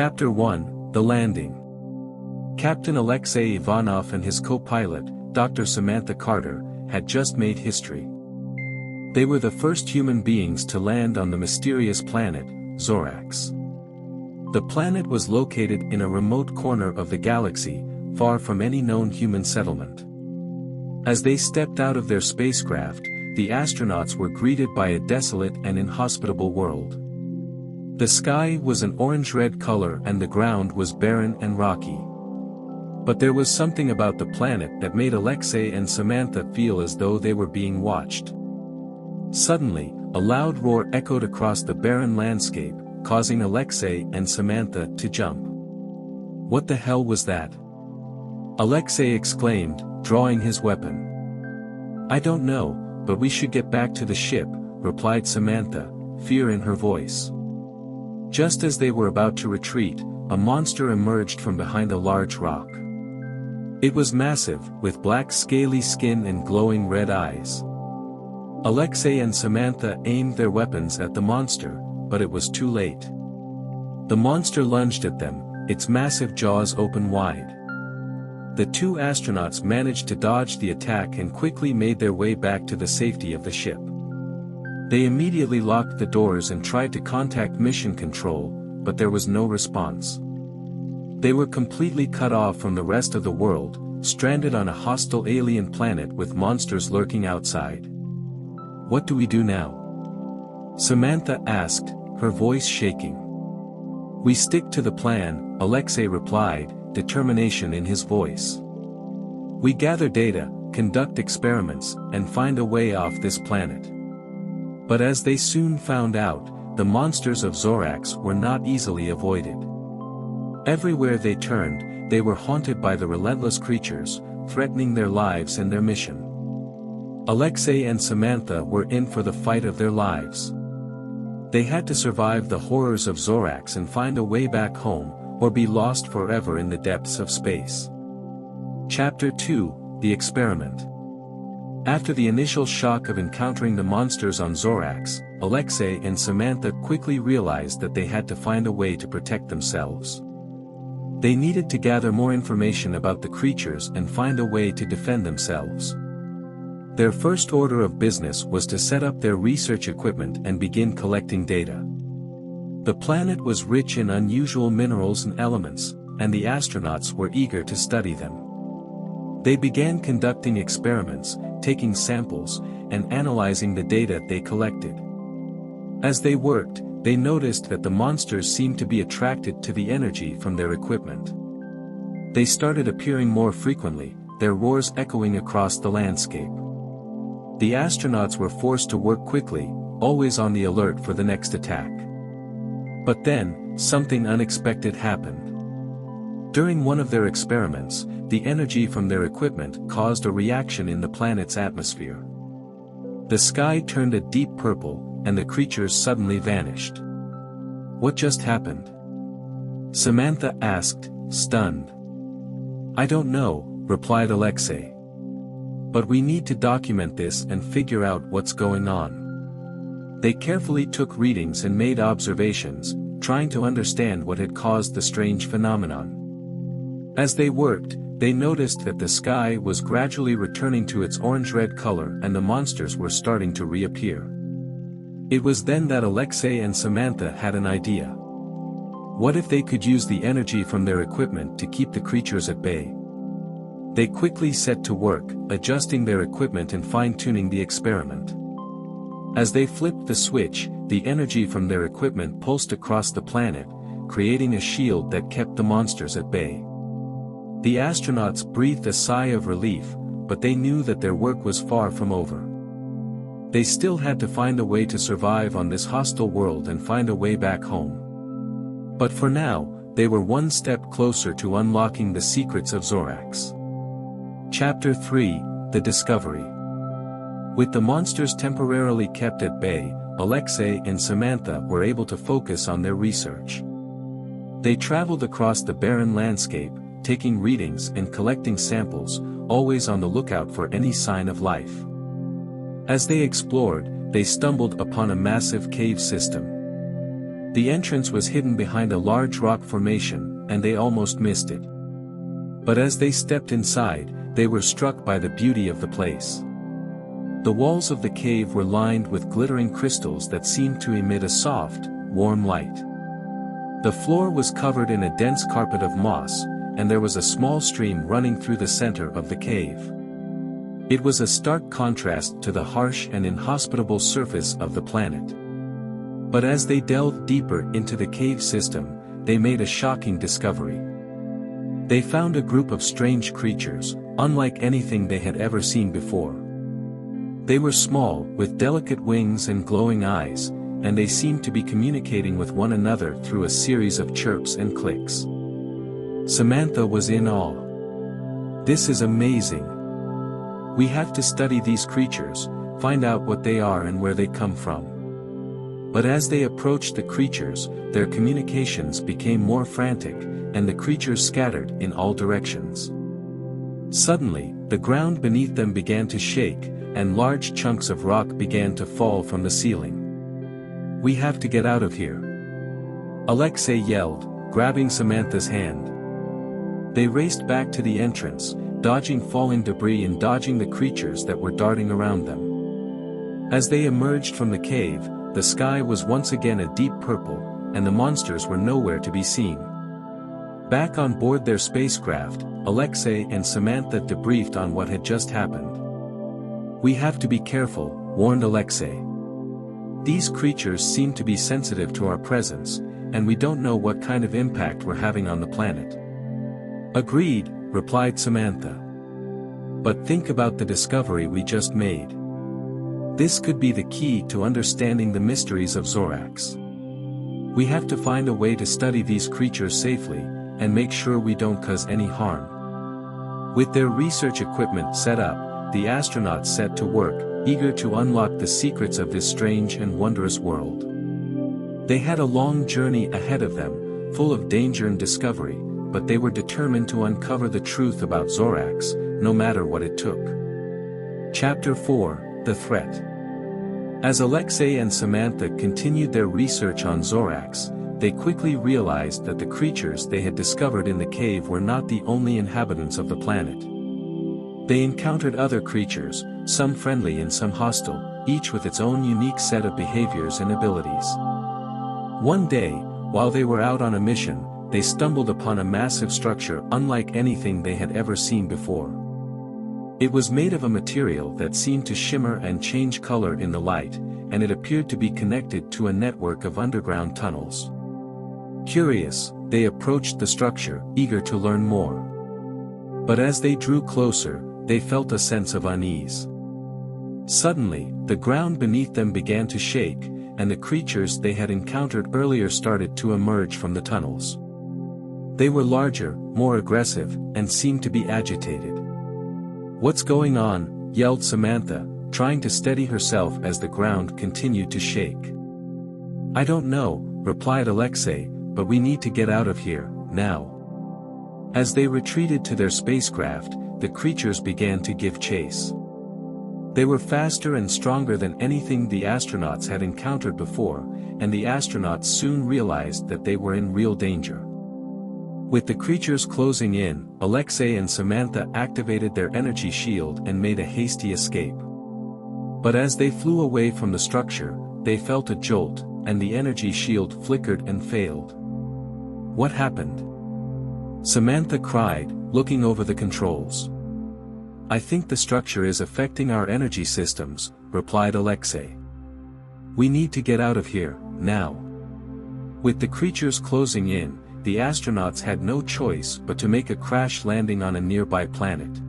Chapter 1, The Landing. Captain Alexei Ivanov and his co-pilot, Dr. Samantha Carter, had just made history. They were the first human beings to land on the mysterious planet, Zorax. The planet was located in a remote corner of the galaxy, far from any known human settlement. As they stepped out of their spacecraft, the astronauts were greeted by a desolate and inhospitable world. The sky was an orange-red color and the ground was barren and rocky. But there was something about the planet that made Alexei and Samantha feel as though they were being watched. Suddenly, a loud roar echoed across the barren landscape, causing Alexei and Samantha to jump. "What the hell was that?" Alexei exclaimed, drawing his weapon. "I don't know, but we should get back to the ship," replied Samantha, fear in her voice. Just as they were about to retreat, a monster emerged from behind a large rock. It was massive, with black scaly skin and glowing red eyes. Alexei and Samantha aimed their weapons at the monster, but it was too late. The monster lunged at them, its massive jaws open wide. The two astronauts managed to dodge the attack and quickly made their way back to the safety of the ship. They immediately locked the doors and tried to contact Mission Control, but there was no response. They were completely cut off from the rest of the world, stranded on a hostile alien planet with monsters lurking outside. "What do we do now?" Samantha asked, her voice shaking. "We stick to the plan," Alexei replied, determination in his voice. "We gather data, conduct experiments, and find a way off this planet." But as they soon found out, the monsters of Zorax were not easily avoided. Everywhere they turned, they were haunted by the relentless creatures, threatening their lives and their mission. Alexei and Samantha were in for the fight of their lives. They had to survive the horrors of Zorax and find a way back home, or be lost forever in the depths of space. Chapter 2, The Experiment. After the initial shock of encountering the monsters on Zorax, Alexei and Samantha quickly realized that they had to find a way to protect themselves. They needed to gather more information about the creatures and find a way to defend themselves. Their first order of business was to set up their research equipment and begin collecting data. The planet was rich in unusual minerals and elements, and the astronauts were eager to study them. They began conducting experiments, taking samples, and analyzing the data they collected. As they worked, they noticed that the monsters seemed to be attracted to the energy from their equipment. They started appearing more frequently, their roars echoing across the landscape. The astronauts were forced to work quickly, always on the alert for the next attack. But then, something unexpected happened. During one of their experiments, the energy from their equipment caused a reaction in the planet's atmosphere. The sky turned a deep purple, and the creatures suddenly vanished. "What just happened?" Samantha asked, stunned. "I don't know," replied Alexei. "But we need to document this and figure out what's going on." They carefully took readings and made observations, trying to understand what had caused the strange phenomenon. As they worked, they noticed that the sky was gradually returning to its orange-red color and the monsters were starting to reappear. It was then that Alexei and Samantha had an idea. What if they could use the energy from their equipment to keep the creatures at bay? They quickly set to work, adjusting their equipment and fine-tuning the experiment. As they flipped the switch, the energy from their equipment pulsed across the planet, creating a shield that kept the monsters at bay. The astronauts breathed a sigh of relief, but they knew that their work was far from over. They still had to find a way to survive on this hostile world and find a way back home. But for now, they were one step closer to unlocking the secrets of Zorax. Chapter 3, The Discovery. With the monsters temporarily kept at bay, Alexei and Samantha were able to focus on their research. They traveled across the barren landscape, taking readings and collecting samples, always on the lookout for any sign of life. As they explored, they stumbled upon a massive cave system. The entrance was hidden behind a large rock formation, and they almost missed it. But as they stepped inside, they were struck by the beauty of the place. The walls of the cave were lined with glittering crystals that seemed to emit a soft, warm light. The floor was covered in a dense carpet of moss, and there was a small stream running through the center of the cave. It was a stark contrast to the harsh and inhospitable surface of the planet. But as they delved deeper into the cave system, they made a shocking discovery. They found a group of strange creatures, unlike anything they had ever seen before. They were small, with delicate wings and glowing eyes, and they seemed to be communicating with one another through a series of chirps and clicks. Samantha was in awe. "This is amazing. We have to study these creatures, find out what they are and where they come from." But as they approached the creatures, their communications became more frantic, and the creatures scattered in all directions. Suddenly, the ground beneath them began to shake, and large chunks of rock began to fall from the ceiling. "We have to get out of here," Alexei yelled, grabbing Samantha's hand. They raced back to the entrance, dodging falling debris and dodging the creatures that were darting around them. As they emerged from the cave, the sky was once again a deep purple, and the monsters were nowhere to be seen. Back on board their spacecraft, Alexei and Samantha debriefed on what had just happened. "We have to be careful," warned Alexei. "These creatures seem to be sensitive to our presence, and we don't know what kind of impact we're having on the planet." "Agreed," replied Samantha. "But think about the discovery we just made. This could be the key to understanding the mysteries of Zorax. We have to find a way to study these creatures safely, and make sure we don't cause any harm." With their research equipment set up, the astronauts set to work, eager to unlock the secrets of this strange and wondrous world. They had a long journey ahead of them, full of danger and discovery, but they were determined to uncover the truth about Zorax, no matter what it took. Chapter 4: The Threat. As Alexei and Samantha continued their research on Zorax, they quickly realized that the creatures they had discovered in the cave were not the only inhabitants of the planet. They encountered other creatures, some friendly and some hostile, each with its own unique set of behaviors and abilities. One day, while they were out on a mission, they stumbled upon a massive structure unlike anything they had ever seen before. It was made of a material that seemed to shimmer and change color in the light, and it appeared to be connected to a network of underground tunnels. Curious, they approached the structure, eager to learn more. But as they drew closer, they felt a sense of unease. Suddenly, the ground beneath them began to shake, and the creatures they had encountered earlier started to emerge from the tunnels. They were larger, more aggressive, and seemed to be agitated. "What's going on?" yelled Samantha, trying to steady herself as the ground continued to shake. "I don't know," replied Alexei, "but we need to get out of here, now." As they retreated to their spacecraft, the creatures began to give chase. They were faster and stronger than anything the astronauts had encountered before, and the astronauts soon realized that they were in real danger. With the creatures closing in, Alexei and Samantha activated their energy shield and made a hasty escape. But as they flew away from the structure, they felt a jolt, and the energy shield flickered and failed. "What happened?" Samantha cried, looking over the controls. "I think the structure is affecting our energy systems," replied Alexei. "We need to get out of here, now." With the creatures closing in, the astronauts had no choice but to make a crash landing on a nearby planet.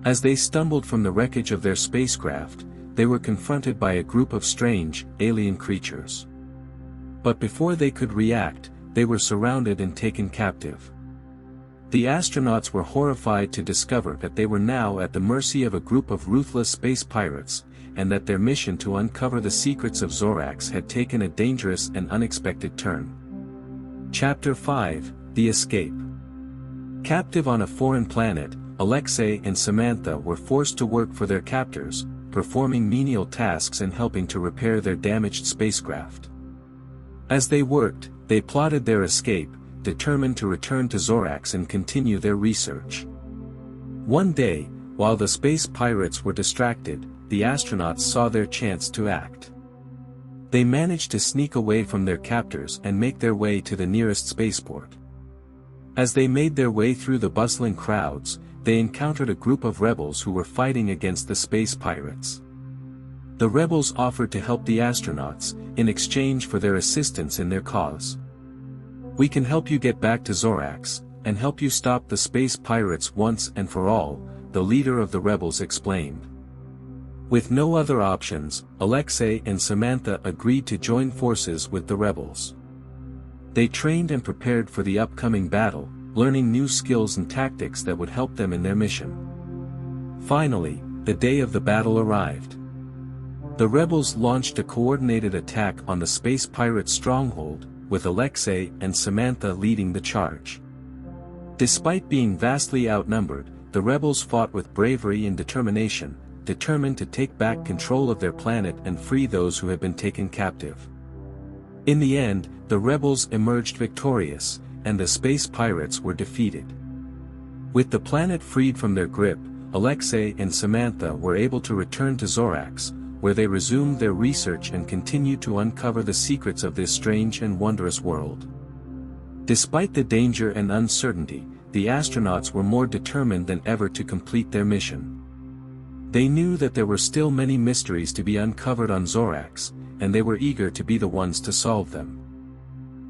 As they stumbled from the wreckage of their spacecraft, they were confronted by a group of strange, alien creatures. But before they could react, they were surrounded and taken captive. The astronauts were horrified to discover that they were now at the mercy of a group of ruthless space pirates, and that their mission to uncover the secrets of Zorax had taken a dangerous and unexpected turn. Chapter 5: The Escape. Captive on a foreign planet, Alexei and Samantha were forced to work for their captors, performing menial tasks and helping to repair their damaged spacecraft. As they worked, they plotted their escape, determined to return to Zorax and continue their research. One day, while the space pirates were distracted, the astronauts saw their chance to act. They managed to sneak away from their captors and make their way to the nearest spaceport. As they made their way through the bustling crowds, they encountered a group of rebels who were fighting against the space pirates. The rebels offered to help the astronauts, in exchange for their assistance in their cause. "We can help you get back to Zorax, and help you stop the space pirates once and for all," the leader of the rebels explained. With no other options, Alexei and Samantha agreed to join forces with the rebels. They trained and prepared for the upcoming battle, learning new skills and tactics that would help them in their mission. Finally, the day of the battle arrived. The rebels launched a coordinated attack on the space pirate stronghold, with Alexei and Samantha leading the charge. Despite being vastly outnumbered, the rebels fought with bravery and determination, determined to take back control of their planet and free those who had been taken captive. In the end, the rebels emerged victorious, and the space pirates were defeated. With the planet freed from their grip, Alexei and Samantha were able to return to Zorax, where they resumed their research and continued to uncover the secrets of this strange and wondrous world. Despite the danger and uncertainty, the astronauts were more determined than ever to complete their mission. They knew that there were still many mysteries to be uncovered on Zorax, and they were eager to be the ones to solve them.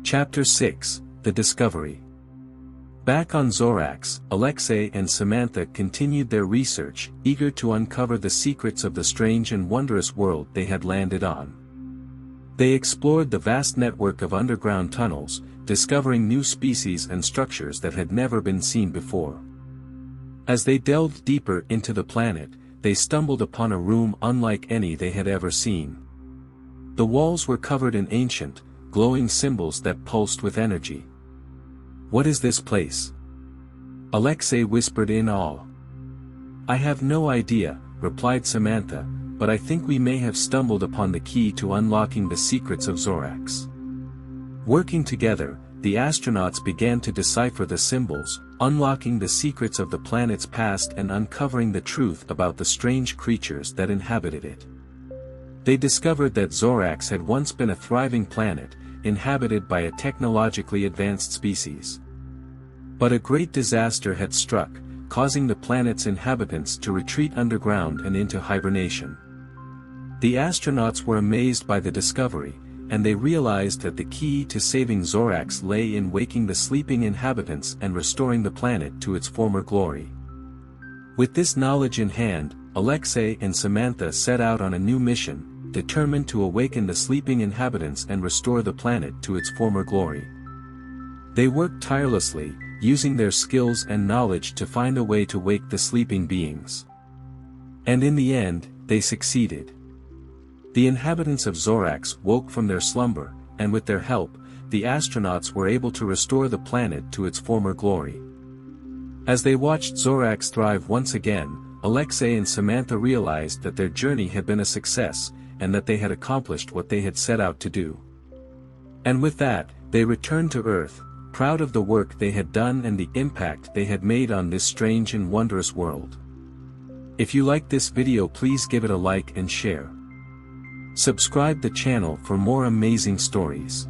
Chapter 6: The Discovery. Back on Zorax, Alexei and Samantha continued their research, eager to uncover the secrets of the strange and wondrous world they had landed on. They explored the vast network of underground tunnels, discovering new species and structures that had never been seen before. As they delved deeper into the planet, they stumbled upon a room unlike any they had ever seen. The walls were covered in ancient, glowing symbols that pulsed with energy. "What is this place?" Alexei whispered in awe. "I have no idea," replied Samantha, "but I think we may have stumbled upon the key to unlocking the secrets of Zorax." Working together, the astronauts began to decipher the symbols, unlocking the secrets of the planet's past and uncovering the truth about the strange creatures that inhabited it. They discovered that Zorax had once been a thriving planet, inhabited by a technologically advanced species. But a great disaster had struck, causing the planet's inhabitants to retreat underground and into hibernation. The astronauts were amazed by the discovery, and they realized that the key to saving Zorax lay in waking the sleeping inhabitants and restoring the planet to its former glory. With this knowledge in hand, Alexei and Samantha set out on a new mission, determined to awaken the sleeping inhabitants and restore the planet to its former glory. They worked tirelessly, using their skills and knowledge to find a way to wake the sleeping beings. And in the end, they succeeded. The inhabitants of Zorax woke from their slumber, and with their help, the astronauts were able to restore the planet to its former glory. As they watched Zorax thrive once again, Alexei and Samantha realized that their journey had been a success, and that they had accomplished what they had set out to do. And with that, they returned to Earth, proud of the work they had done and the impact they had made on this strange and wondrous world. If you liked this video, please give it a like and share. Subscribe the channel for more amazing stories.